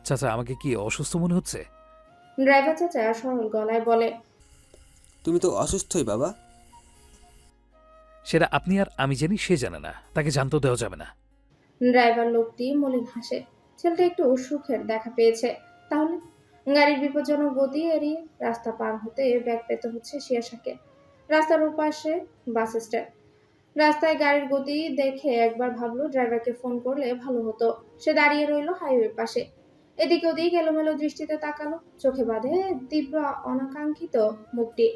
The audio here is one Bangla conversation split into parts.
চাচা, আমাকে কি অসুস্থ মনে হচ্ছে? ড্রাইভার চাচা সরল গলায় বলে। তুমি তো অসুস্থই বাবা। সেটা আপনি আর আমি জানি, সে জানে না, তাকে জানতেও দেওয়া যাবে না। ড্রাইভার লোকটি মলিন হাসে। ছেলেটা একটু সুখের দেখা পেয়েছে। তাহলে গাড়ির বিপজ্জনক গতি এড়িয়ে রাস্তা পার হতে ব্যাগ পেতে হচ্ছে শিয়াশাকে। রাস্তার ওপাশে বাস স্ট্যান্ড। রাস্তায় গাড়ির গতি দেখে একবার ভাবলো ড্রাইভারকে ফোন করলে ভালো হতো। সে দাঁড়িয়ে রইল হাইওয়ের পাশে। এদিক ওদিক এলোমেলো দৃষ্টিতে তাকালো। চোখে বাঁধে তীব্র অনাকাঙ্ক্ষিত মুখটি,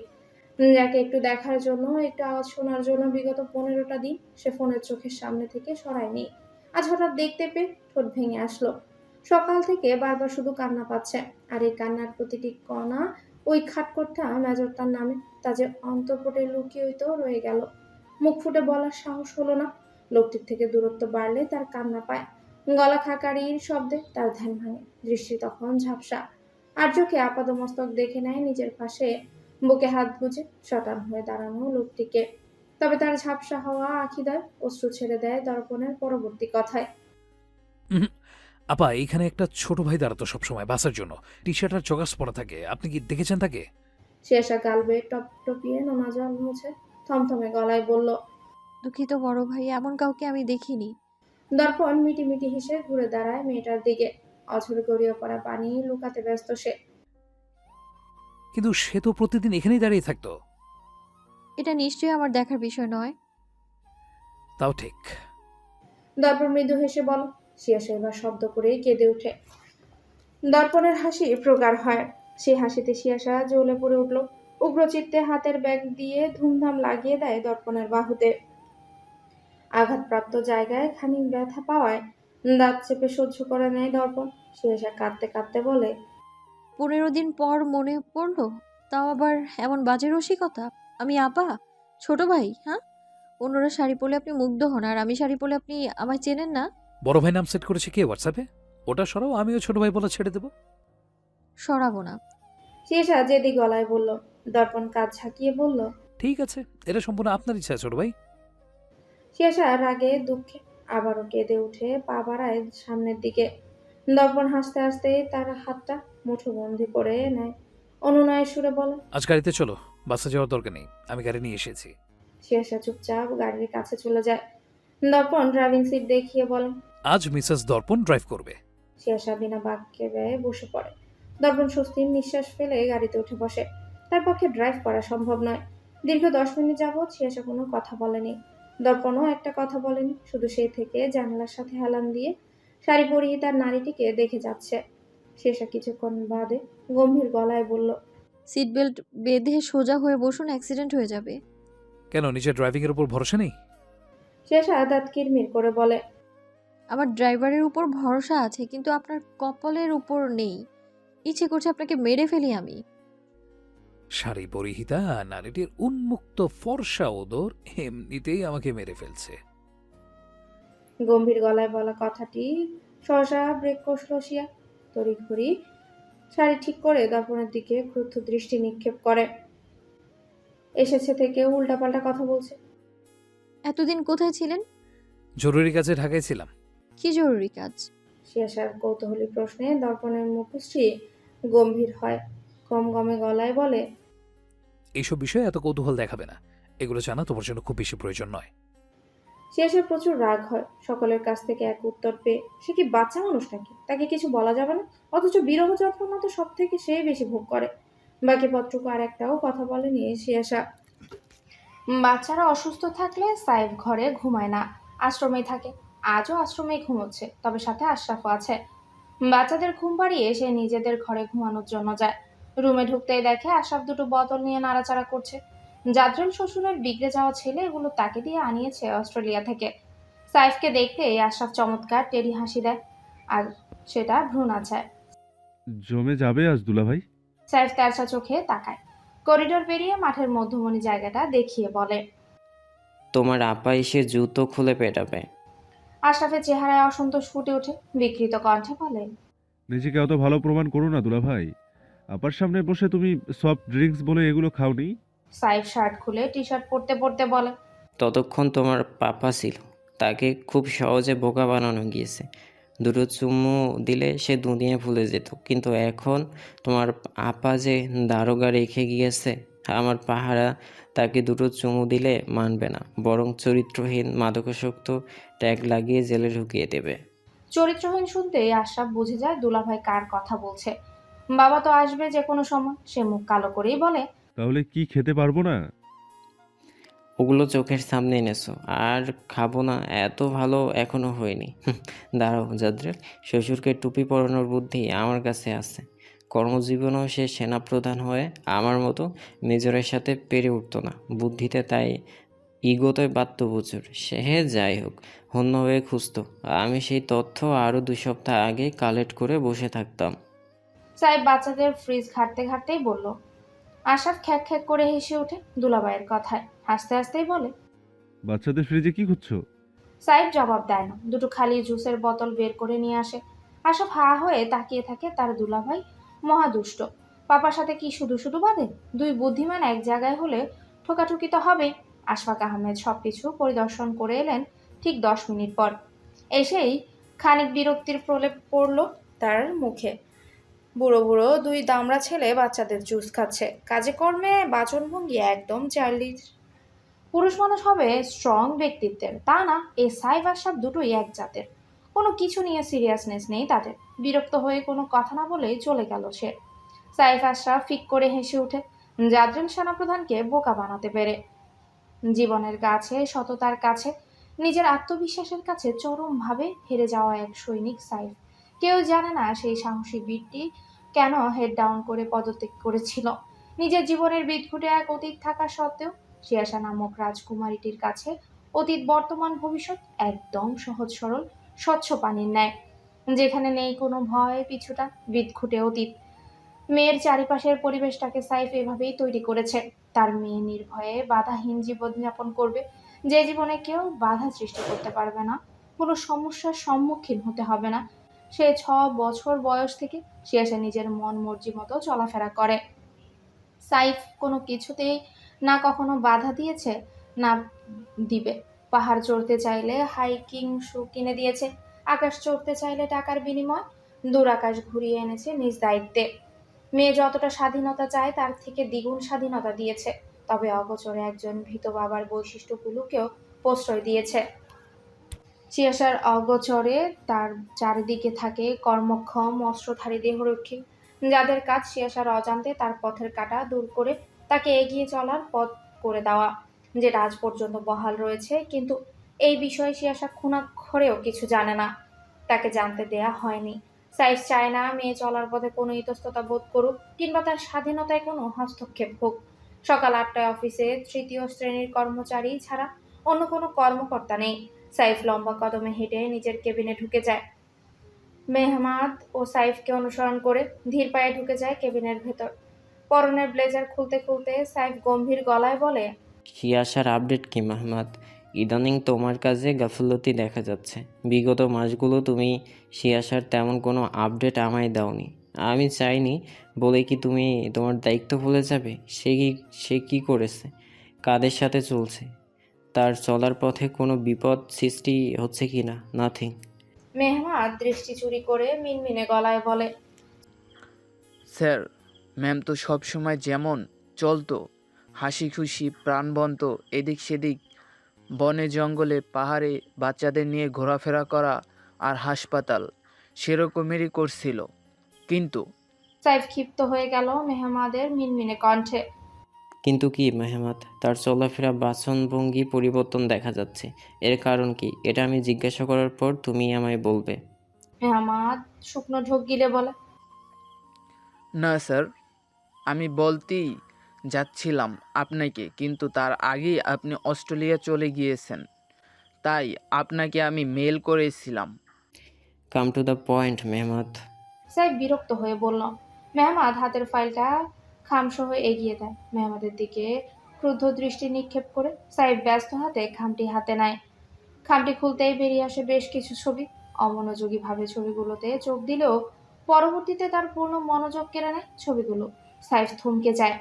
যাকে একটু দেখার জন্য, একটু আওয়াজ শোনার জন্য বিগত 15টা দিন সে ফোনের চোখের সামনে থেকে সরায়নি। আজ হঠাৎ দেখতে পেয়ে ঠোঁট ভেঙে আসলো। সকাল থেকে বারবার শুধু কান্না পাচ্ছে, আর এই কান্নার প্রতিটি কণা ওই খাটকোটটা মেজরটার নামে। তা যে অন্তঃপুটে লুকিয়েই তো রয়ে গেল। মুখ ফুটে বলার সাহস হলো না। লোকটির থেকে দূরত্ব বাড়লে তার কান্না পায়। গলা খাকারির শব্দে তার ধ্যান ভাঙে। দৃষ্টি তখন ঝাপসা। আর্যকে আপাদমস্তক দেখে নেয় নিজের পাশে, বুকে হাত গুজে শটান হয়ে দাঁড়ানো লোকটিকে। তবে তার ঝাপসা হওয়া আখিদায় অশ্রু ছেড়ে দেয় দর্পণের পরবর্তী কথায়। উহুম। আপা, এইখানে একটা ছোট ভাই দাঁড়াতো সবসময় বাসের জন্য, টি শার্ট আর জগাস পরা থাকে। আপনি কি দেখেছেন তাকে? শেষা গাল বেয়ে টপ টপিয়ে নোনা জল মুছে থমথমে গলায় বলল। দুঃখিত বড় ভাই, এমন কাউকে আমি দেখিনি। দর্পণ মিটি মিটি হেসে ঘুরে দাঁড়ায় মেয়েটার দিকে। অঝরে গড়িয়ে পড়া পানি লুকাতে ব্যস্ত সে। কিন্তু সে তো প্রতিদিন এখানেই দাঁড়িয়ে থাকতো। এটা নিশ্চয়ই আমার দেখার বিষয় নয়। তাও ঠিক। দর্পণ মৃদু হেসে বল। শিয়াশা এবার শব্দ করে কেঁদে ওঠে। দর্পণের হাসি প্রগাঢ় হয়। সেই হাসিতে শিয়াশা জ্বলে পড়ে উঠল। উগ্রচিত্তে হাতের ব্যাগ দিয়ে ধুমধাম লাগিয়ে দেয় দর্পণের বাহুতে। আঘাতপ্রাপ্ত জায়গায় খানিক ব্যথা পাওয়ায় দাঁত চেপে সহ্য করে নেয় দর্পণ। শিয়াশা কাঁদতে কাঁদতে বলে। 15 দিন পর মনে পড়লো, তাও আবার এমন বাজে রসিকতা। আমি আপা, ছোট ভাই, হ্যাঁ? অন্যরা শাড়ি পরলে আপনি মুগ্ধ হন, আর আমি শাড়ি পরলে আপনি আমায় চেনেন না। বড় ভাই নাম সেট করেছে কে হোয়াটসঅ্যাপে? ওটা সরাও, আমিও ছোট ভাই বলে ছেড়ে দেবো। সরাবো না। শিয়াশা জেদি গলায় বলল। দর্পণ কাঁধ ঝাঁকিয়ে বলল। ঠিক আছে, এটা সম্পূর্ণ আপনার ইচ্ছা ছোট ভাই। শিয়াশা রাগে দুঃখে আবারও কেঁদে উঠে পা বাড়ায় সামনের দিকে। দর্পণ হাসতে হাসতে তার হাতটা মুঠোবন্দি করে নেয়। অনুনয়ের সুরে বলে। আজ গাড়িতে চলো, বাসে যাওয়ার দরকার নেই, আমি গাড়ি নিয়ে এসেছি। শিয়াশা চুপচাপ গাড়ির কাছে চলে যায়। দর্পণ ড্রাইভিং সিট দেখিয়ে বলে। আজ মিসেস দর্পণ ড্রাইভ করবে। শিয়াশা বিনা বাক্যে ব্যয়ে বসে পড়ে। দর্পণ স্বস্তির নিঃশ্বাস ফেলে গাড়িতে উঠে বসে। তার পক্ষে ড্রাইভ করা সম্ভব নয়। দীর্ঘ 10 মিনিট যাবৎ শিয়াশা কোনো কথা বলেনি। দর্পণও একটা কথা বলেনি, শুধু সেই থেকে জানালার সাথে হেলান দিয়ে শাড়ি পরিয়ে তার নারীটিকে দেখে যাচ্ছে। শিয়াশা কিছুক্ষণ বাদে গম্ভীর গলায় বলল। সিট বেল্ট বেঁধে সোজা হয়ে বসুন, অ্যাক্সিডেন্ট হয়ে যাবে। কেন, নিজের ড্রাইভিংয়ের উপর ভরসা নেই? শিয়াশা দাঁত কিরমির করে বলে। আমার ড্রাইভারের উপর ভরসা আছে, কিন্তু আপনার কপালের উপর নেই। ইচ্ছে করছে আপনাকে মেরে ফেলি আমি। শাড়ি পরিহিতা নারীটির উন্মুক্ত ফর্সা ওদর এমনিতেই আমাকে মেরে ফেলছে। গম্ভীর গলায় বলা কথাটি সহসা ব্রেক কষল শিয়া। তড়িঘড়ি শাড়ি ঠিক করে দর্পণের দিকে ক্রুদ্ধ দৃষ্টি নিক্ষেপ করে। এসেছে থেকে উল্টাপাল্টা কথা বলছে। এতদিন কোথায় ছিলেন? জরুরি কাজে ঢাকায় ছিলাম। কি জরুরি কাজ? শিয়াশার কৌতূহলী প্রশ্নে দর্পণের মুখশ্রী গম্ভীর হয়। গমগমে গলায় বলে। এইসব বিষয়ে এত কৌতূহল দেখাবে না, এগুলো জানা তোমার জন্য খুব বেশি প্রয়োজন নয়। শিয়াশার প্রচুর রাগ হয় সকলের কাছ থেকে এক উত্তর পেয়ে। সে কি বাচ্চা মানুষ নাকি, তাকে কিছু বলা যাবে না? অথচ বিরহ যন্ত্রণা তো সব থেকে সে বেশি ভোগ করে। বাকি পত্রকু আর একটাও কথা বলেনি শিয়াশা। বাচ্চারা অসুস্থ থাকলে সাইফ ঘরে ঘুমায় না, আশ্রমেই থাকে। আজও আশ্রমেই ঘুমোচ্ছে, তবে সাথে আশরাফও আছে। বাচ্চাদের ঘুম পাড়িয়ে সে নিজেদের ঘরে ঘুমানোর জন্য যায়। রুমে ঢুকতেই দেখে আশরাফ দুটো বোতল নিয়ে নাড়াচাড়া করছে। জাদ্রেল শ্বশুরের বিগড়ে যাওয়া ছেলে এগুলো তাকে দিয়ে আনিয়েছে অস্ট্রেলিয়া থেকে। সাইফকে দেখতেই আশরাফ চমৎকার টেরি হাসি দেয়, আর সেটা ভ্রু নাচায়। জমে যাবে আজ দুলাভাই। সাইফ তেরছা চোখে তাকায়। করিডোর পেরিয়ে মাঠের মধ্যমণি জায়গাটা দেখিয়ে বলে। তোমার আপা এসে জুতো খুলে পেটাবে। আশরাফের চেহারায় অসন্তোষ ফুটে ওঠে। বিকৃত কণ্ঠে বলে। নিজেকে অত ভালো প্রমাণ করো না দুলাভাই। আপার সামনে বসে তুমি সফট ড্রিঙ্কস বলে এগুলো খাওনি। সাইফ শার্ট খুলে টি শার্ট পরতে পরতে বলে। ততক্ষণ তোমার পাপা ছিল, তাকে খুব সহজে বোকা বানানো গিয়েছে। দুটো চুমু দিলে সে দুনিয়া ভুলে যেত, কিন্তু এখন তোমার আপা যে দারোগা রেখে গিয়েছে আমার পাহারা, তাকে দুটো চুমু দিলে মানবে না, বরং চরিত্রহীন মাদকাসক্ত ট্যাগ লাগিয়ে জেলে ঢুকিয়ে দেবে। চরিত্রহীন শুনতেই আশরাফ বুঝে যায় দুলাভাই কার কথা বলছে। বাবা তো আসবে যে কোনো সময়। সে মুখ কালো করেই বলে, তাহলে কি খেতে পারবো না? ওগুলো চোখের সামনে এনেছো আর খাবো না এত ভালো এখনো হয়নি। দাঁড়াও জাদ্রেল, শ্বশুরকে টুপি পরানোর বুদ্ধি আমার কাছে আছে। কর্মজীবনেও সে সেনাপ্রধান হয়ে আমার মতো মেজরের সাথে পেরে উঠতো না বুদ্ধিতে, তাই ইগোতে বাত্ত প্রচুর। সে যাই হোক, হন্য হয়ে খুঁজতো। আমি সেই তথ্য আরও 2 সপ্তাহ আগে কালেক্ট করে বসে থাকতাম। সাহেব বাচ্চাদের ফ্রিজ ঘাঁটতে ঘাঁটতেই বলল। আশরাফ খ্যাক খ্যাক করে হেসে ওঠে দুলাভাইয়ের কথায়। হাসতে হাসতেই বলে, বাচ্চাদের ফ্রিজে কি খুঁজছো? সাহেব জবাব দেয় না, দুটো খালি জুসের বোতল বের করে নিয়ে আসে। আশরাফ হা হয়ে তাকিয়ে থাকে। তার দুলাভাই মহাদুষ্ট। পাপার সাথে কি শুধু শুধু বাদে? দুই বুদ্ধিমান এক জায়গায় হলে ঠোকাঠুকি তো হবে। আশফাক আহমেদ সবকিছু পরিদর্শন করে এলেন ঠিক 10 মিনিট পর। এসেই খানিক বিরক্তির প্রলেপ পড়ল তার মুখে। বুড়ো বুড়ো দুই দামড়া ছেলে বাচ্চাদের জুস খাচ্ছে, কাজে কর্মে বাচনভঙ্গি একদম চার্লির। পুরুষ মানুষ হবে স্ট্রং ব্যক্তিত্বের, তা না। এই সাইফ আশরাফ দুটোই এক জাতের। কোনো কিছু নিয়ে সিরিয়াসনেস নেই তাদের। বিরক্ত হয়ে কোনো কথা না বলেই চলে গেল সে। সাইফ আশরাফ ফিক করে হেসে ওঠে জাদ্রেল সেনাপ্রধানকে বোকা বানাতে পেরে। জীবনের কাছে, সততার কাছে, নিজের আত্মবিশ্বাসের কাছে চরমভাবে হেরে যাওয়া এক সৈনিক সাইফ। কেউ জানে না সেই সাহসী বীরটি কেন হেড ডাউন করে পদত্যাগ করেছিল। নিজের জীবনের বিদঘুটে এক অতীত থাকা সত্ত্বেও শিয়াশা নামক রাজকুমারীটির কাছে অতীত, বর্তমান, ভবিষ্যৎ একদম সহজ সরল স্বচ্ছ পানির ন্যায়, যেখানে নেই কোনো ভয় পিছুটা। বিদঘুটে অতীত। মেয়ের চারিপাশের পরিবেশটাকে সাইফ এভাবেই তৈরি করেছে। তার মেয়ে নির্ভয়ে বাধাহীন জীবনযাপন করবে, যে জীবনে কেউ বাধা সৃষ্টি করতে পারবে না, কোনো সমস্যার সম্মুখীন হতে হবে না। সে 6 বছর বয়স থেকে শিয়াশা নিজের মন মর্জি মতো চলাফেরা করে। সাইফ কোনো কিছুতেই না কখনো বাধা দিয়েছে, না দিবে। পাহাড় চড়তে চাইলে হাইকিং শু কিনে দিয়েছে, আকাশ চড়তে চাইলে টাকার বিনিময় দূর আকাশ ঘুরিয়ে এনেছে নিজ দায়িত্বে। মেয়ে যতটা স্বাধীনতা চায় তার থেকে দ্বিগুণ স্বাধীনতা দিয়েছে, তবে অগোচরে একজন ভীত বাবার বৈশিষ্ট্যগুলোকেও প্রশ্রয় দিয়েছে। শিয়াশার অগোচরে তার চারিদিকে থাকে কর্মক্ষম অস্ত্রধারী দেহরক্ষী, যাদের কাজ শিয়াশার অজান্তে তার পথের কাঁটা দূর করে তাকে এগিয়ে চলার পথ করে দেওয়া, যেটা আজ পর্যন্ত বহাল রয়েছে। কিন্তু এই বিষয়ে শিয়াশা খুনাক্ষরেও কিছু জানে না, তাকে জানতে দেয়া হয়নি। সাইফ চায় না মেয়ে চলার পথে কোনো ইতস্ততা বোধ করুক, কিংবা তার স্বাধীনতায় কোনো হস্তক্ষেপ হোক। সকাল 8টায় অফিসে 3য় শ্রেণীর কর্মচারী ছাড়া অন্য কোনো কর্মকর্তা নেই। সাইফ লম্বা কদমে হেঁটে নিজের কেবিনে ঢুকে যায়। মেহমাদ ও সাইফকে অনুসরণ করে ধীর পায়ে ঢুকে যায় কেবিনের ভেতর। পরনের ব্লেজার খুলতে খুলতে সাইফ গম্ভীর গলায় বলে, শিয়াশার আপডেট কি মাহমাদ? ইদানিং তোমার কাজে গাফিলতি দেখা যাচ্ছে। বিগত মাসগুলো তুমি শিয়াশার তেমন কোনো আপডেট আমায় দাওনি। আমি চাইনি বলে কি তুমি তোমার দায়িত্ব ভুলে যাবে? সে কি করেছে? কাদের সাথে চলছে? তার চলার পথে কোনো বিপদ সৃষ্টি হচ্ছে কি না? নাথিং। মেহমাদ দৃষ্টি চুরি করে মিনমিনে গলায় বলে, স্যার, ম্যাম তো সব সময় যেমন চলতো, হাসি খুশি প্রাণবন্ত, এদিক সেদিক বনে জঙ্গলে পাহাড়ে বাচ্চাদের নিয়ে ঘোরাফেরা করা আর হাসপাতাল, সেরকমেরই করছিল। কিন্তু সাইফ ক্ষিপ্ত হয়ে গেল মেহমাদের মিনমিনে কণ্ঠে। কিন্তু কি মেহমাদ? তার চলাফেরা বাচনভঙ্গি পরিবর্তন দেখা যাচ্ছে। এর কারণ কি? এটা আমি জিজ্ঞাসা করার পর তুমি আমায় বলবে। মেহমাদ শুকনো ঢোক গিলে বলে, না স্যার, আমি বলতেই যাচ্ছিলাম আপনাকে, কিন্তু তার আগেই আপনি অস্ট্রেলিয়া চলে গিয়েছেন, তাই আপনাকে আমি মেল করেছিলাম। Come to the point Mehmad. Saif বিরক্ত হয়ে বলল। মেহমাদ হাতের ফাইলটা খামসহ এগিয়ে দেয় মেহমাদের দিকে। ক্রুদ্ধ দৃষ্টি নিক্ষেপ করে সাইফ ব্যস্ত হাতে খামটি হাতে নেয়। খামটি খুলতেই বেরিয়ে আসে বেশ কিছু ছবি। অমনোযোগীভাবে ছবিগুলোতে চোখ দিলেও পরবর্তীতে তার পূর্ণ মনোযোগ কেড়ে নেয় ছবিগুলো। সাইফ থমকে যায়।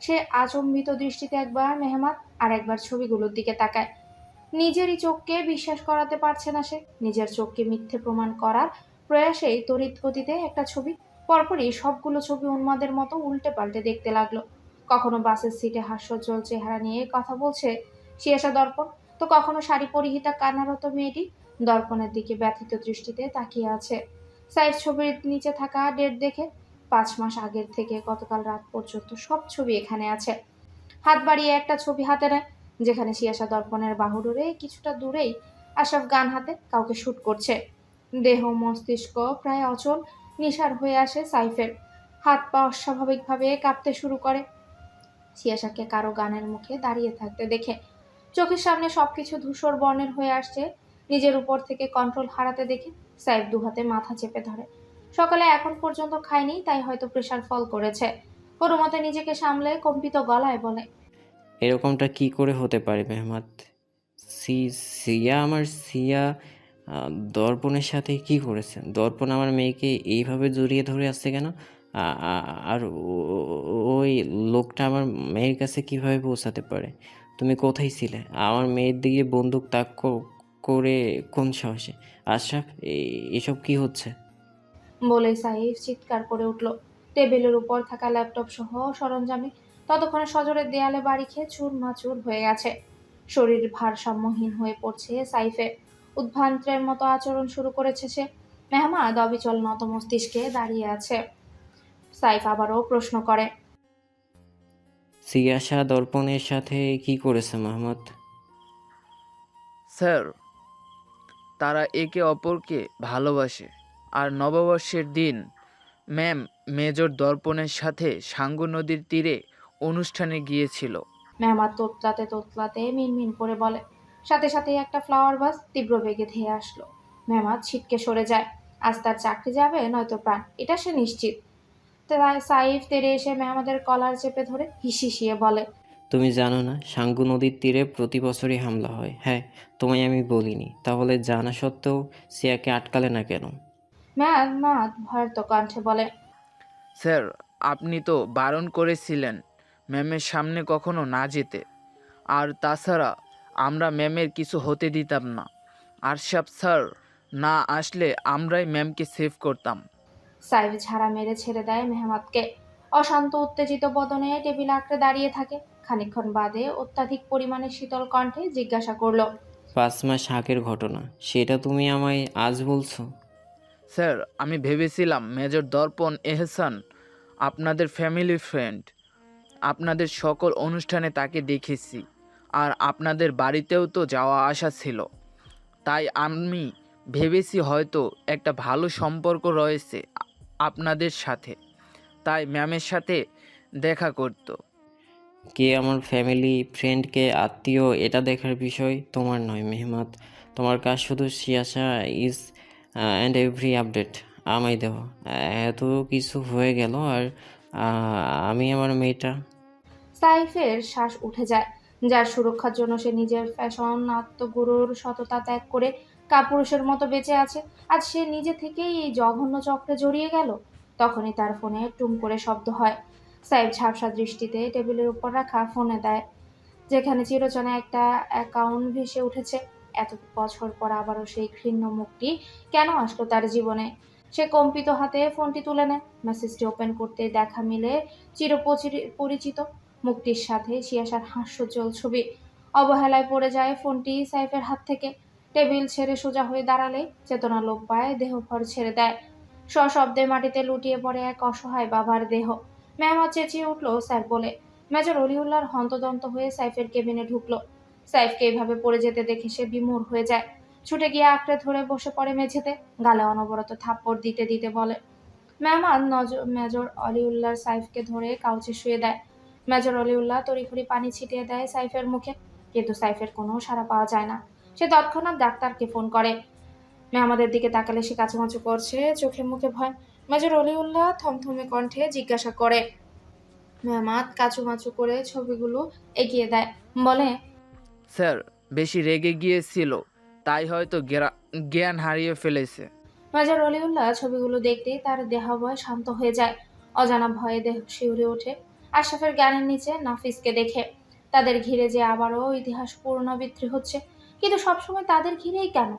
সে আচম্বিত দৃষ্টিতে একবার মেহমাদ আর একবার ছবিগুলোর দিকে তাকায়। নিজেরই চোখকে বিশ্বাস করাতে পারছে না সে। নিজের চোখকে মিথ্যে প্রমাণ করার প্রয়াসেই তড়িৎ গতিতে একটা ছবি। পরপরই সবগুলো ছবি উন্মাদের মতো উল্টে পাল্টে দেখতে লাগলো। কখনো বাসের সিটে হাস্যোজ্জ্বল চেহারা নিয়ে কথা বলছে সিয়াসা দর্পণ, তো কখনো শাড়ি পরিহিতা কান্নারত মেয়েটি দর্পণের দিকে ব্যথিত দৃষ্টিতে তাকিয়ে আছে। সাইফ ছবির নিচে থাকা ডেট দেখে 5 মাস আগের থেকে গতকাল রাত পর্যন্ত সব ছবি এখানে আছে। হাত বাড়িয়ে একটা ছবি হাতে নেয়, যেখানে সিয়াসা দর্পণের বাহুডোরে কিছুটা দূরেই আশরাফ গান হাতে কাউকে শুট করছে। দেহ মস্তিষ্ক প্রায় অচল, নিসার হয়ে আসে সাইফের। হাত পা অস্বাভাবিকভাবে কাঁপতে শুরু করে। সিয়াসাকে কারো গানের মুখে দাঁড়িয়ে থাকতে দেখে চোখের সামনে সবকিছু ধূসর বর্ণের হয়ে আসছে। নিজের উপর থেকে কন্ট্রোল হারাতে দেখে সাইফ দুহাতে মাথা চেপে ধরে। সকালে এখন পর্যন্ত খায়নি, তাই হয়তো প্রেশার ফল করেছে। কোনো মতে নিজেকে সামলে কম্পিত গলায় বলে, এরকমটা কি করে হতে পারে মেহমাত? সিয়া আমার সিয়া দর্পণের সাথে কি করেছে? দর্পণ আমার মেয়েকে এইভাবে জড়িয়ে ধরে আসছে কেন? আর ওই লোকটা আমার মেয়ের কাছে কিভাবে পৌঁছাতে পারে? তুমি কোথায় ছিলে? আমার মেয়ের দিকে বন্দুক তাক করে কোন সাহসে? আশরাফ, এসব কি হচ্ছে? বলে সাইফ চিৎকার করে উঠল। টেবিলের উপর থাকা ল্যাপটপ সহ সরঞ্জামে ততক্ষণে সজোরে দেয়ালে বাড়ি খেয়ে চুরমাচুর হয়ে গেছে। শরীর ভারসাম্যহীন হয়ে পড়ছে সাইফে। উদ্ভ্রান্তের মতো আচরণ শুরু করেছে সে। মেহমাদ অবিচল নত মস্তিষ্কে দাঁড়িয়ে আছে। সাইফ আবারও প্রশ্ন করে, সিয়াসা দর্পণের সাথে কি করেছে মোহাম্মদ? স্যার, তারা একে অপরকে ভালোবাসে। আর নববর্ষের দিন ম্যাম মেজর দর্পণের সাথে সাঙ্গু নদীর তীরে অনুষ্ঠানে গিয়েছিল। মেহমাদ তোতলাতে তোতলাতে মিনমিন করে বলে। সাথে সাথেই একটা ফ্লাওয়ার বাস তীব্র বেগে ধেয়ে আসলো। মেহমাদ ছিটকে সরে যায়। আজ তার চাকরি যাবে নয়তো প্রাণ, এটা সে নিশ্চিত। তাই সাইফ তেড়ে এসে মেহমাদের কলার চেপে ধরে হিসিয়ে বলে, তুমি জানো না সাঙ্গু নদীর তীরে প্রতি বছরই হামলা হয়? হ্যাঁ, তোমায় আমি বলিনি, তাহলে জানা সত্ত্বেও সিয়াকে আটকালে না কেন? মেহমাদ ভয়ার্ত কণ্ঠে বলে, স্যার, আপনি তো বারণ করেছিলেন ম্যামের সামনে কখনো না যেতে। আর তাছাড়া আমরা ম্যামের কিছু হতে দিতাম না। আরশাদ স্যার না আসলে আমরাই ম্যামকে সেভ করতাম। সাইফ ঝাড়া মেরে ছেড়ে দেয় মেহমাদকে। অশান্ত উত্তেজিত বদনে টেবিল আঁকড়ে দাঁড়িয়ে থাকে। খানিকক্ষণ বাদে অত্যাধিক পরিমাণে শীতল কণ্ঠে জিজ্ঞাসা করলো, 5 মাস আগের ঘটনা, সেটা তুমি আমায় আজ বলছো? স্যার, আমি ভেবেছিলাম মেজর দর্পণ এহসান আপনাদের ফ্যামিলি ফ্রেন্ড। আপনাদের সকল অনুষ্ঠানে তাকে দেখেছি। আর আপনাদের বাড়িতেও তো যাওয়া আসা ছিল। তাই আমি ভেবেছি হয়তো একটা ভালো সম্পর্ক রয়েছে আপনাদের সাথে, তাই ম্যামের সাথে দেখা করত। কে আমার ফ্যামিলি ফ্রেন্ড, কে আত্মীয়, এটা দেখার বিষয় তোমার নয় মেহমাত। তোমার কাজ শুধু সিয়াসা ইজ অ্যান্ড এভরি আপডেট আমায় দেওয়া। এত কিছু হয়ে গেল আর আমি আমার মেয়েটা। সাইফের শ্বাস উঠে যায়। যার সুরক্ষার জন্য সে নিজের ফ্যাশন আত্মগুরুর সততা ত্যাগ করে কাপুরুষের মতো বেঁচে আছে, আজ সে নিজে থেকেই এই জঘন্য চক্রে জড়িয়ে গেল। তখনই তার ফোনে টুম করে শব্দ হয়। সাইফ ঝাপসা দৃষ্টিতে টেবিলের উপর রাখা ফোনে দেয়, যেখানে চিরচেনা একটা অ্যাকাউন্ট ভেসে উঠেছে। এত বছর পর আবারও সেই ঘৃণ্য মুখটি কেন আসলো তার জীবনে? সে কম্পিত হাতে ফোনটি তুলে নেয়। মেসেজটি ওপেন করতে দেখা মিলে পরিচিত মুখটির সাথে সিয়াসার হাস্যোজ্জ্বল ছবি। অবহেলায় পড়ে যায় ফোনটি সাইফের হাত থেকে। টেবিল ছেড়ে সোজা হয়ে দাঁড়ালে চেতনা লোপ পায়, দেহভর ছেড়ে দেয়। সশব্দে মাটিতে লুটিয়ে পড়ে এক অসহায় বাবার দেহ। মেহমাদ চেঁচিয়ে উঠল, স্যার বলে। মেজর অলিউল্লাহর হন্তদন্ত হয়ে সাইফের কেবিনে ঢুকলো। সাইফকে এইভাবে পড়ে যেতে দেখে সে বিমূঢ় হয়ে যায়। ছুটে গিয়ে আঁকড়ে ধরে বসে পড়ে মেঝেতে। গালে অনবরত থাপ্পড় দিতে দিতে বলে। মেহমান মেজর অলিউল্লাহ সাইফকে ধরে কাউচে শুয়ে দেয়। মেজর অলিউল্লাহ তড়িঘড়ি পানি ছিটিয়ে দেয় সাইফের মুখে, কিন্তু সাইফের কোনো সাড়া পাওয়া যায় না। সে তৎক্ষণাৎ ডাক্তারকে ফোন করে। মেহমাদের দিকে তাকালে সে কাচুমাচু করছে, চোখে মুখে ভয়। মেজর অলিউল্লাহ থমথমে কণ্ঠে জিজ্ঞাসা করে। মেহমাদ কাচুমাচু করে ছবিগুলো এগিয়ে দেয়, বলে, স্যার, বেশি রেগে গিয়েছিল, তাই হয়তো জ্ঞান হারিয়ে ফেলেছে। মেজর অলিউল্লাহ ছবিগুলো দেখতেই তার দেহাবয় শান্ত হয়ে যায়। অজানা ভয়ে দেহ শিউরে ওঠে আশরাফের গানের নিচে নাফিসকে দেখে। তাদের ঘিরে যে আবারও ইতিহাস পুনরাবৃত্তি হচ্ছে, কিন্তু সবসময় তাদের ঘিরেই কেন?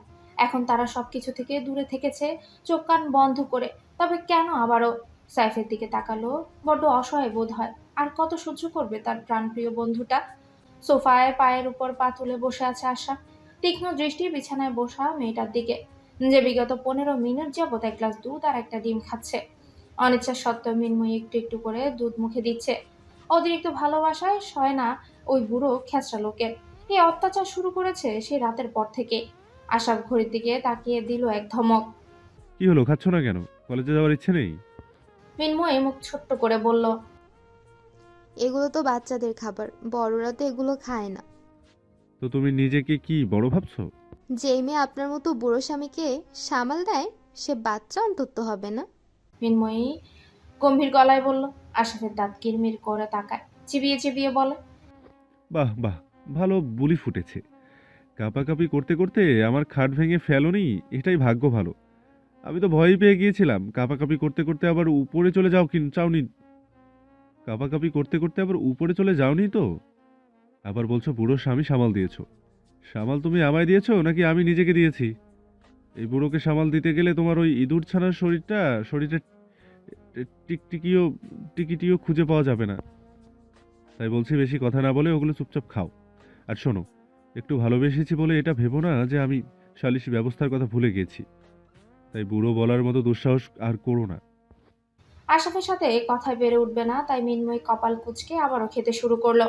এখন তারা সবকিছু থেকে দূরে থেকেছে, চোখ কান বন্ধ করে। তবে কেন আবারও সাইফের দিকে তাকালো, বড্ড অসহায় বোধ হয়। আর কত সহ্য করবে তার প্রাণপ্রিয় বন্ধুটা? সোফায় পায়ের উপর পা তুলে বসে আছে আশা, তীক্ষ্ণ দৃষ্টি বিছানায় বসা মেয়েটার দিকে, যে বিগত 15 মিনিট যাবত এক গ্লাস দুধ আর একটা ডিম খাচ্ছে। অনিচ্ছা সত্ত্বেও মিনময়ী একটু একটু করে দুধ মুখে দিচ্ছে। অতিরিক্ত ভালোবাসায় সয় না ওই বুড়ো খেঁচড়া লোকের। এই অত্যাচার শুরু করেছে সেই রাতের পর থেকে। আশা ঘড়ির দিকে তাকিয়ে দিল এক ধমক। কি হলো, খাচ্ছ না কেন? কলেজে যাওয়ার ইচ্ছে নেই? মিনময়ী মুখ ছোট্ট করে বলল, এগুলো তো বাচ্চাদের খাবার, বড়রা তো এগুলো খায় না। তো তুমি নিজেকে কি বড় ভাবছো? যেই মেয়ে আপনার মতো বুড়ো স্বামীকে সামাল দেয় সে বাচ্চা অন্তত হবে না। মিনময়ী গম্ভীর গলায় বলল। আশাফের দাঁত কিরমির করে তাকায়, চিবিয়ে চিবিয়ে বলে, বাহ বাহ, ভালো বুলি ফুটেছে। কাঁপাকাঁপি করতে করতে আমার খাট ভেঙে ফেলোনি, এটাই ভাগ্য ভালো। আমি তো ভয়ই পেয়ে গিয়েছিলাম। কাঁপাকাঁপি করতে করতে আবার উপরে চলে যাও কি চাওনি? কাঁপাকাঁপি করতে করতে আবার উপরে চলে যাওনি তো? আবার বলছো বুড়ো স্বামী সামাল দিয়েছো। সামাল তুমি আমায় দিয়েছো নাকি আমি নিজেকে দিয়েছি? এই বুড়োকে সামাল দিতে গেলে তোমার ওই ইঁদুর ছানার শরীরে টিকটিকিও টিকিটিও খুঁজে পাওয়া যাবে না। তাই বলছি বেশি কথা না বলে ওগুলো চুপচাপ খাও। আর শোনো, একটু ভালোবেসেছি বলে এটা ভেবো না যে আমি সালিশি ব্যবস্থার কথা ভুলে গেছি। তাই বুড়ো বলার মতো দুঃসাহস আর করো না। আশাফের সাথে কথায় বেড়ে উঠবে না, তাই মিনময়ী কপাল কুঁচকে আবারও খেতে শুরু করলো।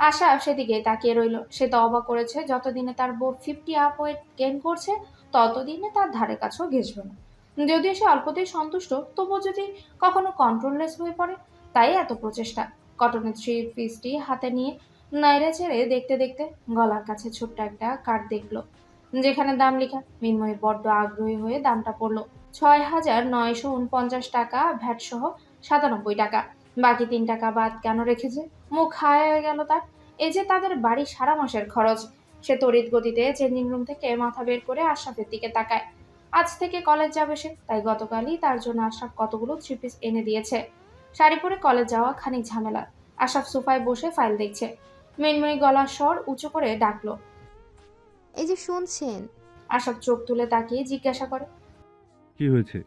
আশাফ সেদিকে তাকিয়ে রইল। সে তো অবাক করেছে, যতদিনে তার বউ 50 আপ ওয়েট গেইন করছে ততদিনে তার ধারে কাছেও ঘেসবে না। যদিও সে অল্পতেই সন্তুষ্ট, তবুও যদি কখনো কন্ট্রোললেস হয়ে পড়ে। তাই এত প্রচেষ্টা। কটনের 3 পিসটি হাতে নিয়ে নাইড়ে চেড়ে দেখতে দেখতে গলার কাছে ছোট্ট একটা কার্ড দেখলো, যেখানে দাম লেখা। মিনময়ী বড্ড আগ্রহী হয়ে দামটা পড়লো। 6,949 টাকা, ভ্যাট সহ 97 টাকা। বাকি 3 টাকা বাদ কেন রেখেছে? মুখ হায় হয়ে গেল তার। এই যে তাদের বাড়ি সারা মাসের খরচ। সে তড়িৎ গতিতে চেঞ্জিং রুম থেকে মাথা বের করে আশরাফের দিকে তাকায়। আজ থেকে কলেজ যাবে সে, তাই গতকালই তার জন্য আশরাফ কতগুলো 3 পিস এনে দিয়েছে। শাড়ি পরে কলেজ যাওয়া খানিক ঝামেলা। আশরাফ সোফায় বসে ফাইল দেখছে। মিনময়ী গলার স্বর উঁচু করে ডাকলো। এই যে শুনছেন, আশরাফ চোখ তুলে তাকিয়ে জিজ্ঞাসা করে, কি হয়েছে?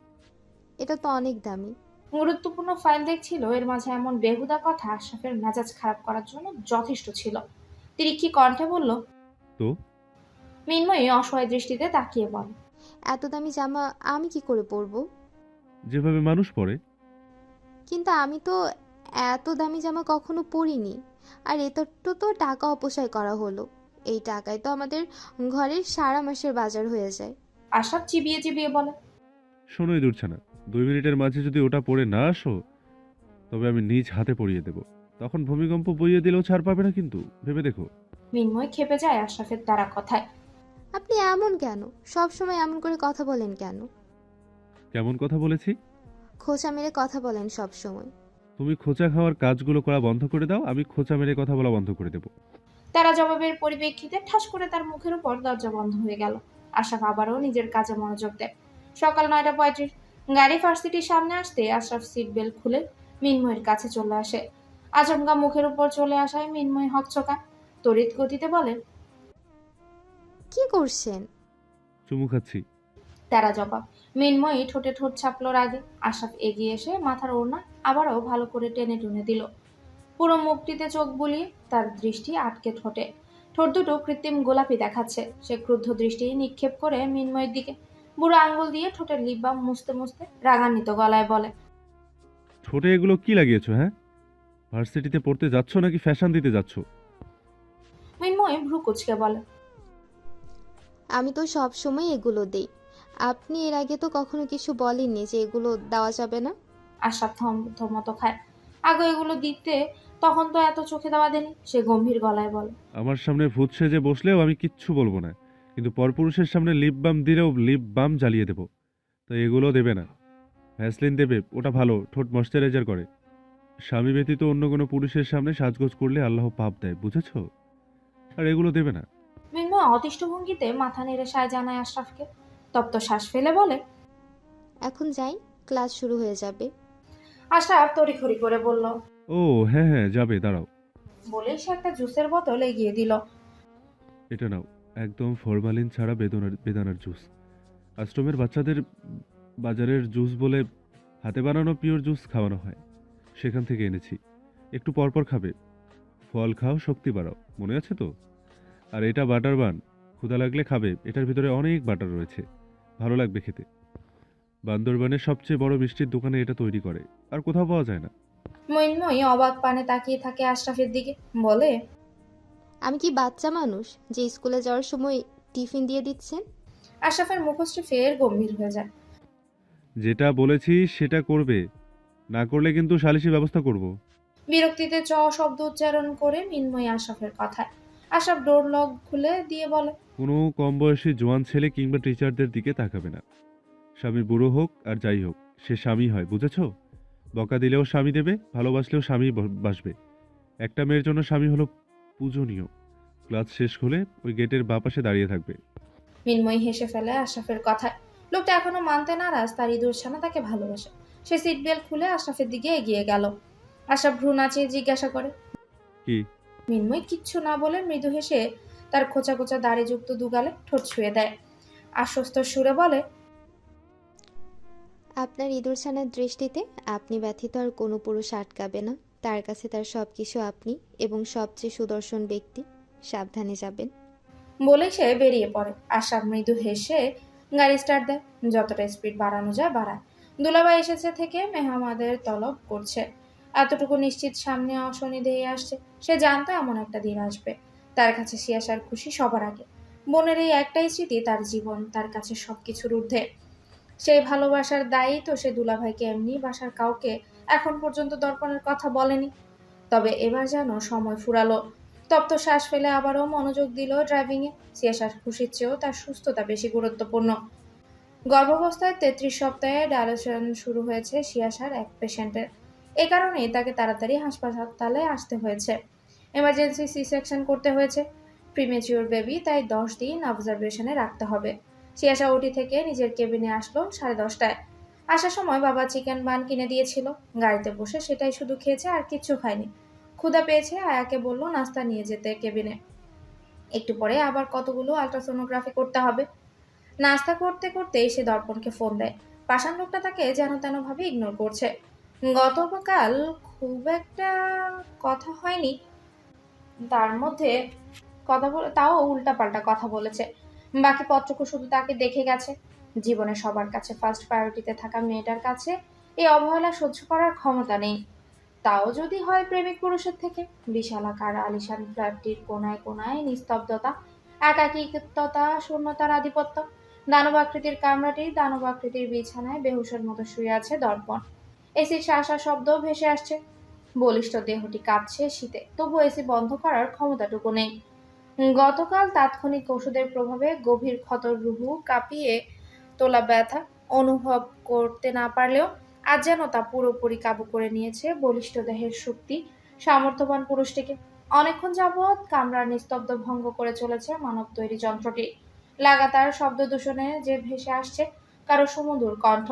এটা তো অনেক দামি। গুরুত্বপূর্ণ ফাইল দেখছিল, এর মাঝে এমন বেহুদা কথা আশরাফের মেজাজ খারাপ করার জন্য যথেষ্ট ছিল। তিরিক্ষি কণ্ঠে বলল। তো মিনময়ী অসহায় দৃষ্টিতে তাকিয়ে বলে, এত দামি জামা আমি কি করে পরবো? যেভাবে মানুষ পড়ে। কিন্তু আমি তো এত দামি জামা কখনো পরিনি। আর এতটা তো টাকা অপচয় করা হলো। এই টাকায় তো আমাদের ঘরের সারা মাসের বাজার হয়ে যায়। আশরাফ চিবিয়ে চিবিয়ে বলে, শোনো এই দূরছানা, 2 মিনিটের মাঝে যদি ওটা পড়ে না আসো তবে আমি নিজ হাতে পড়িয়ে দেব। তখন ভূমিকম্প বইয়ে দিলেও ছাড় পাবে না, কিন্তু ভেবে দেখো। মিনময় খেপে যায় আশরাফের তারা কথায়। আপনি এমন কেন? সব সময় এমন করে কথা বলেন কেন? কেমন কথা বলেছি? খোঁচা মেরে কথা বলেন সব সময়। তুমি খোঁচা খাওয়ার কাজগুলো করা বন্ধ করে দাও, আমি খোঁচা মেরে কথা বলা বন্ধ করে দেব। তারা জবাবের পরিপ্রেক্ষিতে ঠাস করে তার মুখের উপর দরজা বন্ধ হয়ে গেল। আশরাফ আবারও নিজের কাজে মনোযোগ দেয়। সকাল 9:35। গাড়ি ভার্সিটির সামনে আসতে আশরাফ সিট বেল্ট খুলে মিনময়ের কাছে চলে আসে। আচমকা মুখের উপর চলে আসায় মিনময় হকচকায়। তড়িৎ গতিতে বলে, কি করছেন? চুমু খাচ্ছি। তারা জবাব। মিনময়ী ঠোঁটে ঠোঁট ছাপলোর আগে আশরাফ এগিয়ে এসে মাথার ওড়না আবারও ভালো করে টেনে টুনে দিল। পুরো মুখটিতে চোখ বুলিয়ে তার দৃষ্টি আটকে ঠোঁটে। ঠোঁট দুটো কৃত্রিম গোলাপি দেখাচ্ছে। সে ক্রুদ্ধ দৃষ্টি নিক্ষেপ করে মিনময়ের দিকে। বুড়ো আঙ্গুল দিয়ে ঠোঁটের লিপ বাম মুছতে মুছতে রাগান্বিত গলায় বলে, ঠোঁটে এগুলো কি লাগিয়েছো? হ্যাঁ, ভার্সিটিতে পড়তে যাচ্ছ নাকি ফ্যাশন দিতে যাচ্ছ? মিনময় ভ্রু কুচকে বলে, আমি তো সব সময় এগুলো দেই। আপনি এর আগে তো কখনো কিছু বলেননি যে এগুলো দেওয়া যাবে না। আশরাফ থমথমত খায়। আগে এগুলো দিতে তখন তো এত চোখে দেওয়া দেনি। সে গম্ভীর গলায় বলে, আমার সামনে ভূত সেজে বসলেও আমি কিচ্ছু বলবো না, কিন্তু পরপুরুষের সামনে লিপ বাম দিলেও লিপ বাম জ্বালিয়ে দেবো। তো এগুলো দেবে না। ভ্যাসলিন দেবে, ওটা ভালো, ঠোঁট ময়শ্চারাইজার করে। স্বামী ব্যতীত অন্য কোনো পুরুষের সামনে সাজগোজ করলে আল্লাহ পাপ দেয়, বুঝেছো? আর এগুলো দেবে না। মিনময় অতিষ্ঠ ভঙ্গিতে মাথা নেড়ে সায় জানায় আশরাফকে। তপ্ত শ্বাস ফেলে বলে, এখন যাই, ক্লাস শুরু হয়ে যাবে। আশরাফ তড়িঘড়ি করে বলল। ও হ্যাঁ হ্যাঁ, যাবে, দাঁড়াও। বলে সে একটা জুসের বোতল এগিয়ে দিল। এটা নাও, একদম ফরমালিন ছাড়া বেদানার জুস। আশ্রমের বাচ্চাদের বাজারের জুস বলে হাতে বানানো পিওর জুস খাওয়ানো হয়, সেখান থেকে এনেছি। একটু পরপর খাবে। ফল খাও, শক্তি বাড়াও, মনে আছে তো? আর এটা বাটার বান, ক্ষুধা লাগলে খাবে, এটার ভিতরে অনেক বাটার রয়েছে, ভালো লাগবে খেতে। বান্দরবানের সবচেয়ে বড় মিষ্টির দোকানে এটা তৈরি করে, আর কোথাও পাওয়া যায় না। মৃন্ময়ী অবাক পানে তাকিয়ে থাকে আশরাফের দিকে, বলে, আমি কি বাচ্চা মানুষ যে স্কুলে যাওয়ার সময় টিফিন দিয়ে দিচ্ছেন? আশরাফের মুখশ্রী ফের গম্ভীর হয়ে যায়। যেটা বলেছি সেটা করবে, না করলে কিন্তু সালিশি ব্যবস্থা করব। বিরক্তিতে চ শব্দ উচ্চারণ করে মৃন্ময়ী আশরাফের কথায়। আশরাফ ডোর লক খুলে দিয়ে বলে, কোনো কম বয়সী জোয়ান ছেলে কিংবা টিচারদের দিকে তাকাবে না। স্বামী বুড়ো হোক আর যাই হোক, সে স্বামী হয়, বুঝেছো? বকা দিলেও স্বামী দেবে, ভালোবাসলেও স্বামী বাসবে। একটা মেয়ের জন্য স্বামী হলো পূজনীয়। ক্লাস শেষ হলে ওই গেটের বাঁ পাশে দাঁড়িয়ে থাকবে। মৃন্ময়ী হেসে ফেলে আশরাফের কথায়। লোকটা এখনো মানতে নারাজ তার ইঁদুর ছানা তাকে ভালোবাসে। সে সিট বেল্ট খুলে আশরাফের দিকে এগিয়ে গেল। আশরাফ ভ্রু নাচিয়ে জিজ্ঞাসা করে। কি? মৃন্ময় কিচ্ছু না বলে মৃদু হেসে তার খোঁচা খোঁচা দাড়িযুক্ত দুগালে ঠোঁট ছুঁয়ে দেয়। আশ্বস্ত সুরে বলে, আপনার ইঁদুরছানার দৃষ্টিতে আপনি ব্যথিত আর কোনো পুরুষ আটকাবে না। তার কাছে তার সব কিছু আপনি এবং সবচেয়ে সুদর্শন ব্যক্তি। সাবধানে যাবেন। বলে সে বেরিয়ে পড়ে। আশরাফ মৃদু হেসে গাড়ি স্টার্ট দেয়। যতটা স্পিড বাড়ানো যায় বাড়ায়। দুলাভাই এসেছে থেকে মেহমাদের তলব করছে, এতটুকু নিশ্চিত সামনে অশনিদেহী আসছে। সে জানতো এমন একটা দিন আসবে। তার কাছে সিয়াসার খুশি সবার আগে। বোনের এই একটাই স্মৃতি তার জীবন, তার কাছে সবকিছুর ঊর্ধ্বে। সেই ভালোবাসার দায়ী তো সে দুলাভাইকে এমনি বাসার কাউকে এখন পর্যন্ত দর্পণের কথা বলেনি। তবে এবার যেন সময় ফুরালো। তপ্ত শ্বাস ফেলে আবারও মনোযোগ দিল ড্রাইভিংয়ে। সিয়াসার খুশির চেয়েও তার সুস্থতা বেশি গুরুত্বপূর্ণ। গর্ভাবস্থায় ৩৩ সপ্তাহে ডায়ালিসিস শুরু হয়েছে সিয়াসার এক পেশেন্টের। এ কারণেই তাকে তাড়াতাড়ি হাসপাতালে আসতে হয়েছে। এমার্জেন্সি সি সেকশন করতে হয়েছে। প্রিমেচিওর বেবি, তাই 10 দিন অবজারভেশনে রাখতে হবে। সিয়াসা ওটি থেকে নিজের কেবিনে আসলো 10:30টায়। আসার সময় বাবা চিকেন বান কিনে দিয়েছিল। গাড়িতে বসে সেটাই শুধু খেয়েছে, আর কিচ্ছু খায়নি। ক্ষুধা পেয়েছে, আয়াকে বলল নাস্তা নিয়ে যেতে কেবিনে। একটু পরে আবার কতগুলো আল্ট্রাসোনোগ্রাফি করতে হবে। নাস্তা করতে করতেই সে দর্পণকে ফোন দেয়। পাষাণ লোকটা তাকে যেন তেন ভাবে ইগনোর করছে। গতকাল খুব একটা কথা হয়নি তার মধ্যে, কথা বলে তাও উল্টাপাল্টা কথা বলেছে। বাকি পত্রকও শুধু তাকে দেখে গেছে। জীবনে সবার কাছে ফার্স্ট প্রায়োরিটিতে থাকা মেয়েটার কাছে এই অবহেলা সহ্য করার ক্ষমতা নেই। তাও যদি হয় প্রেমিক পুরুষের থেকে। বিশালাকার আলিশান ফ্ল্যাটটির কোনায় কোনায় নিস্তব্ধতা, একাকিত্বতা, শূন্যতার আধিপত্য। দানবাকৃতির কামরাটি, দানবাকৃতির বিছানায় বেহুশের মতো শুয়ে আছে দর্পণ। এসির শাঁসা শব্দ ভেসে আসছে। বলিষ্ঠ দেহটি কাঁপছে শীতে, তবু এসি বন্ধ করার ক্ষমতাটুকু নেই। গতকাল তাৎক্ষণিক ওষুধের প্রভাবে গভীর ক্ষতর রুহু কাঁপিয়ে তোলা ব্যথা অনুভব করতে না পারলেও আজ যেন তা পুরোপুরি কাবু করে নিয়েছে বলিষ্ঠ দেহের শক্তি, সামর্থ্যবান পুরুষটিকে। অনেকক্ষণ যাবৎ কামরার নিস্তব্ধ ভঙ্গ করে চলেছে মানব তৈরি যন্ত্রটি। লাগাতার শব্দ দূষণে যে ভেসে আসছে কারো সুমধুর কণ্ঠ।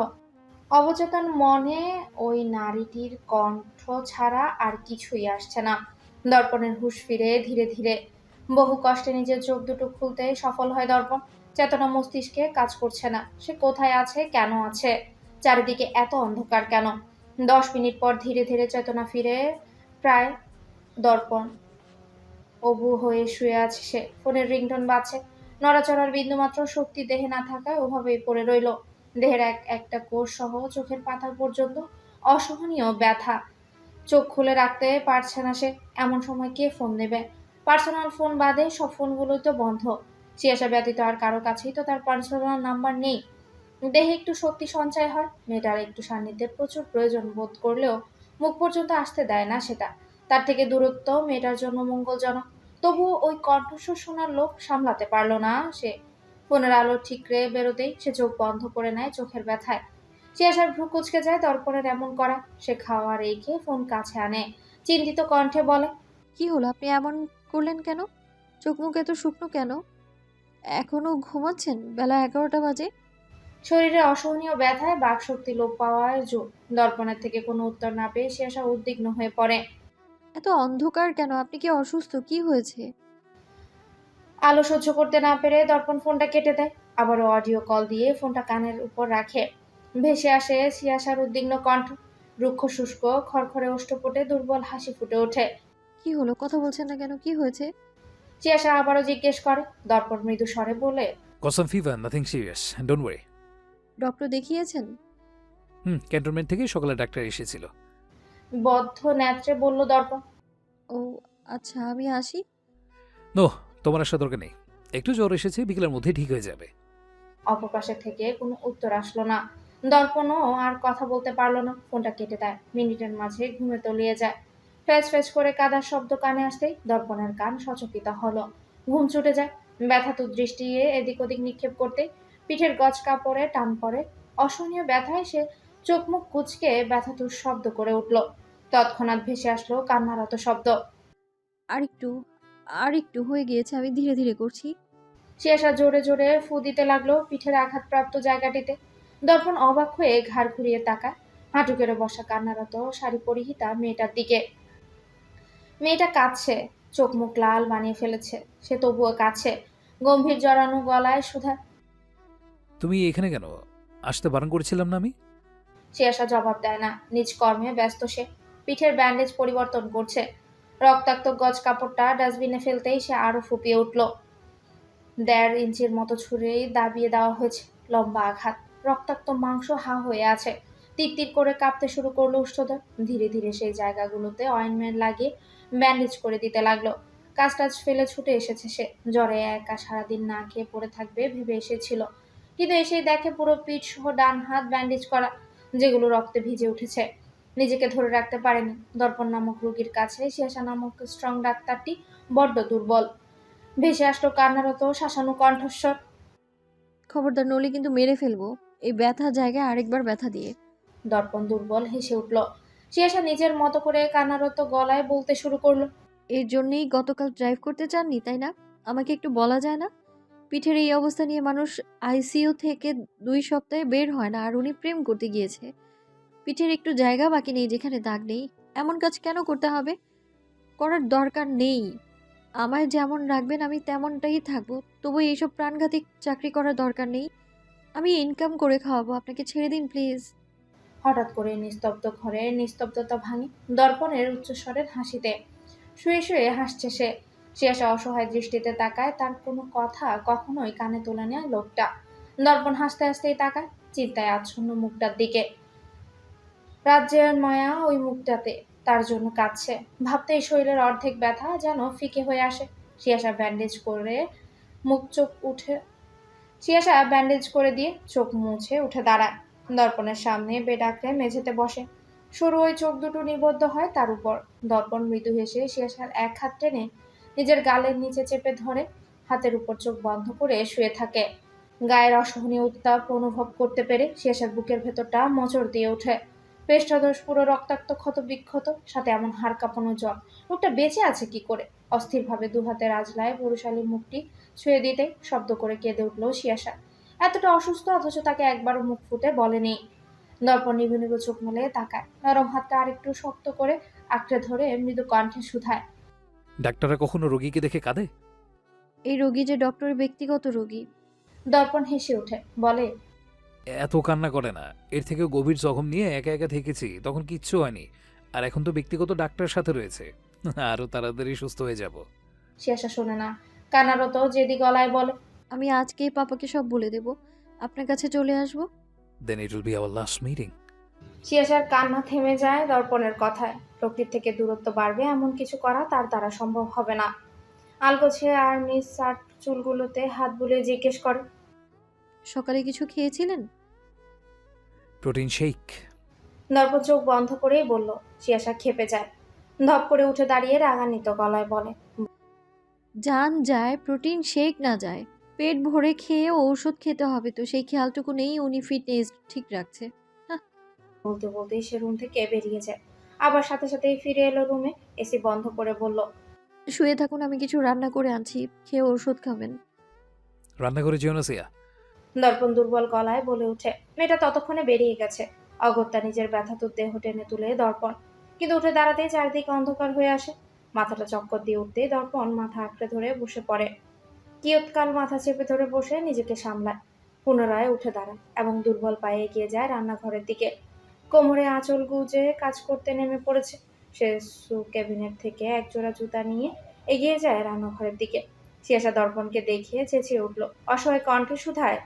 অবচেতন মনে ওই নারীটির কণ্ঠ ছাড়া আর কিছুই আসছে না। দর্পণের হুঁশ ফিরে ধীরে ধীরে। বহু কষ্টে নিজের চোখ দুটো খুলতে সফল হয় দর্পণ। চেতনা মস্তিষ্কে কাজ করছে না। সে কোথায় আছে, কেন আছে, চারিদিকে এত অন্ধকার কেন? 10 মিনিট পর ধীরে ধীরে চেতনা ফিরে। প্রায় দর্পণ অবু হয়ে শুয়ে আছে সে। ফোনের রিংটোন বাজছে। নড়াচড়ার বিন্দুমাত্র শক্তি দেহে না থাকায় ওভাবেই পড়ে রইল। দেহের একটা কোষ সহ চোখের পাতা পর্যন্ত অসহনীয় ব্যথা। চোখ খুলে রাখতে পারছে না সে। এমন সময় কে ফোন দেবে? পার্সোনাল ফোন বাদে সব ফোনগুলোই তো বন্ধ। সিয়াসা ব্যতীত আর কারো কাছেই তো তার পার্সোনাল নাম্বার নেই। দেহে একটু শক্তি সঞ্চয় হয়। মেয়েটার একটু সান্নিধ্যের প্রচুর প্রয়োজন বোধ করলেও মুখ পর্যন্ত আসতে দেয় না সেটা। তার থেকে দূরত্ব মেয়েটার জন্য মঙ্গলজনক। তবুও ওই কণ্ঠস্বর শোনার লোভ সামলাতে পারল না সে। ফোনের আলো ঠিকরে বেরোতেই সে চোখ বন্ধ করে নেয় চোখের ব্যথায়। সিয়াসার ভ্রু কুচকে যায় দর্পণের এমন করা। সে খাওয়া রেখে ফোন কাছে আনে। চিন্তিত কণ্ঠে বলে, কি হলো, আপনি এমন করলেন কেন? চোখ মুখ এত শুকনো কেন? এখনো ঘুমাচ্ছেন? বেলা 11টা বাজে। শরীরে অসহনীয় ব্যথায় বাকশক্তি লোপ পাওয়ার জোর। দর্পণের থেকে কোনো উত্তর না পেয়ে সিয়াসা উদ্বিগ্ন হয়ে পড়ে। এত অন্ধকার কেন? আপনি কি অসুস্থ? কি হয়েছে? আলো সহ্য করতে না পেরে দর্পণ ফোনটা কেটে দেয়। আবারও অডিও কল দিয়ে ফোনটা কানের উপর রাখে। ভেসে আসে সিয়াসার উদ্বিগ্ন কণ্ঠ। রুক্ষ শুষ্ক খড়খড়ে ওষ্ঠপুটে দুর্বল হাসি ফুটে ওঠে। কি হলো, কথা বলছেন না কেন? কি হয়েছে? সিয়াসা আবারও জিজ্ঞেস করে। দর্পণ মৃদু স্বরে বলে, কসম fever, nothing serious, don't worry. Doctor দেখিয়েছেন? ক্যান্টনমেন্ট থেকে সকালে ডাক্তার এসেছিল। বদ্ধ নেত্রে বলল দর্পণ। ও আচ্ছা, আমি আসি। নো, তোমার আসার দরকার নেই। একটু জ্বর এসেছে, বিকেলের মধ্যে ঠিক হয়ে যাবে। অপর থেকে কোনো উত্তর আসলো না। দর্পণও আর কথা বলতে পারলো না, ফোনটা কেটে দেয়। মিনিটের মাঝে ঘুমে তলিয়ে যায়। ফ্যাচ ফ্যাচ করে কাদার শব্দ কানে আসতেই দর্পণের কান সচকিত হলো। ঘুম ছুটে যায়। ব্যথাতুর দৃষ্টি এদিক ওদিক নিক্ষেপ করতে পিঠের গজ কাপড়ে টান পড়ে। অসহনীয় ব্যথায় সে চোখ মুখ কুচকে ব্যথাতুর শব্দ করে উঠল। তৎক্ষণাৎ ভেসে আসলো কান্নারত শব্দ। আরেকটু, আরেকটু হয়ে গিয়েছে, আমি ধীরে ধীরে করছি। সিয়াসা জোরে জোরে ফু দিতে লাগলো পিঠের আঘাতপ্রাপ্ত জায়গাটিতে। দর্পণ অবাক হয়ে ঘাড় ঘুরিয়ে তাকায় হাঁটু কেড়ে বসা কান্নারত শাড়ি পরিহিতা মেয়েটার দিকে। মেয়েটা কাঁদছে, চোখ মুখ লাল বানিয়ে ফেলেছে। সে তবুও কাঁদছে। গম্ভীর জড়ানো গলায় সুধা। তুমি এখানে কেন? আসতে বারণ করেছিলাম না আমি? সিয়াসা জবাব দেয় না। নিজ কর্মে ব্যস্ত সে। পিঠের ব্যান্ডেজ পরিবর্তন করছে। রক্তাক্ত গজ কাপড়টা ডাস্টবিনে ফেলতেই সে আরো ফুপিয়ে উঠল। 1.5 ইঞ্চির মতো ছুরি দাবিয়ে দেওয়া হয়েছে। লম্বা আঘাত। রক্তাক্ত মাংস হা হয়ে আছে। তিরতির করে কাঁপতে শুরু করলো উষ্ঠদর। ধীরে ধীরে সেই জায়গাগুলোতে অয়েন্টমেন্ট লাগিয়ে ব্যান্ডেজ করে দিতে লাগলো। কাজ টাজ ফেলে ছুটে এসেছে সে। জ্বরে একা সারাদিন না খেয়ে পড়ে থাকবে ভেবে এসেছিল, কিন্তু এসেই দেখে পুরো পিঠ সহ ডান হাত ব্যান্ডেজ করা, যেগুলো রক্তে ভিজে উঠেছে। নিজেকে ধরে রাখতে পারেনি। দর্পণ নামক রোগীর কাছে সিয়াসা নামক স্ট্রং ডাক্তারটি বড্ড দুর্বল। ভেসে আসলো কান্নারত শাসানো কণ্ঠস্বর। খবরদার, নলি কিন্তু মেরে ফেলবো এই ব্যথা জায়গায় আরেকবার ব্যথা দিয়ে। দর্পণ দুর্বল হেসে উঠল। সিয়াসা নিজের মতো করে কান্নারত গলায় বলতে শুরু করলো। এর জন্যই গতকাল ড্রাইভ করতে চাননি, তাই না? আমাকে একটু বলা যায় না? পিঠের এই অবস্থা নিয়ে মানুষ আইসিইউ থেকে 2 সপ্তাহে বের হয় না, আর উনি প্রেম করতে গিয়েছে। পিঠের একটু জায়গা বাকি নেই যেখানে দাগ নেই। এমন কাজ কেন করতে হবে? করার দরকার নেই। আমায় যেমন রাখবেন আমি তেমনটাই থাকবো, তবু এইসব প্রাণঘাতী চাকরি করার দরকার নেই। আমি ইনকাম করে খাওয়াবো, আপনাকে ছেড়ে দিন প্লিজ। হঠাৎ করে নিস্তব্ধ ঘরে নিস্তব্ধতা ভাঙে দর্পণের উচ্চস্বরের হাসিতে। শুয়ে শুয়ে হাসছে সে। সিয়াসা অসহায় দৃষ্টিতে তাকায়। তার কোনো কথা কখনোই কানে তোলে না লোকটা। দর্পণ হাসতে হাসতেই তাকায় চিন্তায় আচ্ছন্ন মুখটার দিকে। রাজ্যের মায়া ওই মুখটাতে। তার জন্য কাঁদছে। ভাবতেই শরীরের অর্ধেক ব্যথা যেন ফিকে হয়ে আসে। সিয়াসা ব্যান্ডেজ করে মুখ চোখ উঠে সিয়াসা ব্যান্ডেজ করে দিয়ে চোখ মুছে উঠে দাঁড়ায়। দর্পণের সামনে বেড আঁকড়ে মেঝেতে বসে। সরু ওই চোখ দুটো নিবদ্ধ হয় তার উপর। দর্পণ মৃদু হেসে সিয়াসার এক হাত টেনে নিজের গালের নিচে চেপে ধরে হাতের উপর চোখ বন্ধ করে শুয়ে থাকে। গায়ের অসহনীয় উত্তাপ অনুভব করতে পেরে সিয়াসার বুকের ভেতরটা মোচড় দিয়ে ওঠে। পৃষ্ঠধস পুরো রক্তাক্ত ক্ষত বিক্ষত, সাথে এমন হাড় কাঁপানো জ্বর। লোকটা বেঁচে আছে কি করে? অস্থিরভাবে দুহাতের আজলায় পুরুষালী মুখটি ছুঁয়ে দিতে শব্দ করে কেঁদে উঠল সিয়াসা। এতটা অসুস্থ অথচ তাকে একবারও মুখ ফুটে বলেনি। দর্পণ নিভু নিভু চোখ মেলে তাকায়। নরম হাতটা আরেকটু শক্ত করে আঁকড়ে ধরে মৃদু কণ্ঠে শুধায়। ডাক্তাররা কখনো রোগীকে দেখে কাঁদে? এই রোগী যে ডক্টরের ব্যক্তিগত রোগী। দর্পণ হেসে ওঠে, বলে, এত কান্না করে না। এর থেকেও গভীর জখম নিয়ে একা একা থেকেছি, তখন কিচ্ছু হয়নি। আর এখন তো ব্যক্তিগত ডাক্তার সাথে রয়েছে, আরো তাড়াতাড়ি সুস্থ হয়ে যাব। সিয়াসা শোনে না। কান্নারত জেদি গলায় বলে, আমি আজকেই পাপাকে সব বলে দেব, আপনার কাছে চলে আসবো। Then it will be our last meeting. সিয়াসার কান্না থেমে যায় দর্পণের কথায়। প্রকৃতি থেকে দূরত্ব বাড়বে এমন কিছু করা তার দ্বারা সম্ভব হবে না। আলগোছে আর মিস শার্ট চুলগুলোতে হাত বুলিয়ে জিজ্ঞেস করে, সকালে কিছু খেয়েছিলেন? Protein shake. দর্পণ চোখ বন্ধ করেই বলল। সিয়াসা ক্ষেপে যায়। ধপ করে উঠে দাঁড়িয়ে রাগান্বিত গলায় বলে, জান যায়, প্রোটিন শেক না যায়। পেট ভরে খেয়ে ঔষধ খেতে হবে, তো সেই খেয়ালটুকু নেই উনি ফিটনেস ঠিক রাখছে। বলতে বলতেই সে রুম থেকে বেরিয়ে যায়। আবার সাথে সাথেই ফিরে এলো রুমে। এসি বন্ধ করে বলল, শুয়ে থাকুন, আমি কিছু রান্না করে আনছি, খেয়ে ওষুধ খাবেন। রান্না করে যেও না সিয়া। দর্পণ দুর্বল গলায় বলে উঠে। মেয়েটা ততক্ষণে বেরিয়ে গেছে। অগত্যা নিজের ব্যথাতুর দেহ টেনে তুলে দর্পণ, কিন্তু উঠে দাঁড়াতেই চারদিকে অন্ধকার হয়ে আসে। মাথাটা চক্কর দিয়ে উঠতেই দর্পণ মাথা আঁকড়ে ধরে বসে পড়ে। কিয়ৎকাল মাথা চেপে ধরে বসে নিজেকে সামলায়, পুনরায় উঠে দাঁড়ায় এবং দুর্বল পায়ে এগিয়ে যায় রান্নাঘরের দিকে। কোমরে আঁচল গুজে কাজ করতে নেমে পড়েছে সে। ক্যাবিনেট থেকে একজোড়া জুতা নিয়ে এগিয়ে যায় রান্নাঘরের দিকে। সিয়াসা দর্পণকে দেখিয়ে চেঁচিয়ে উঠল, অসহায় কণ্ঠে শুধায়,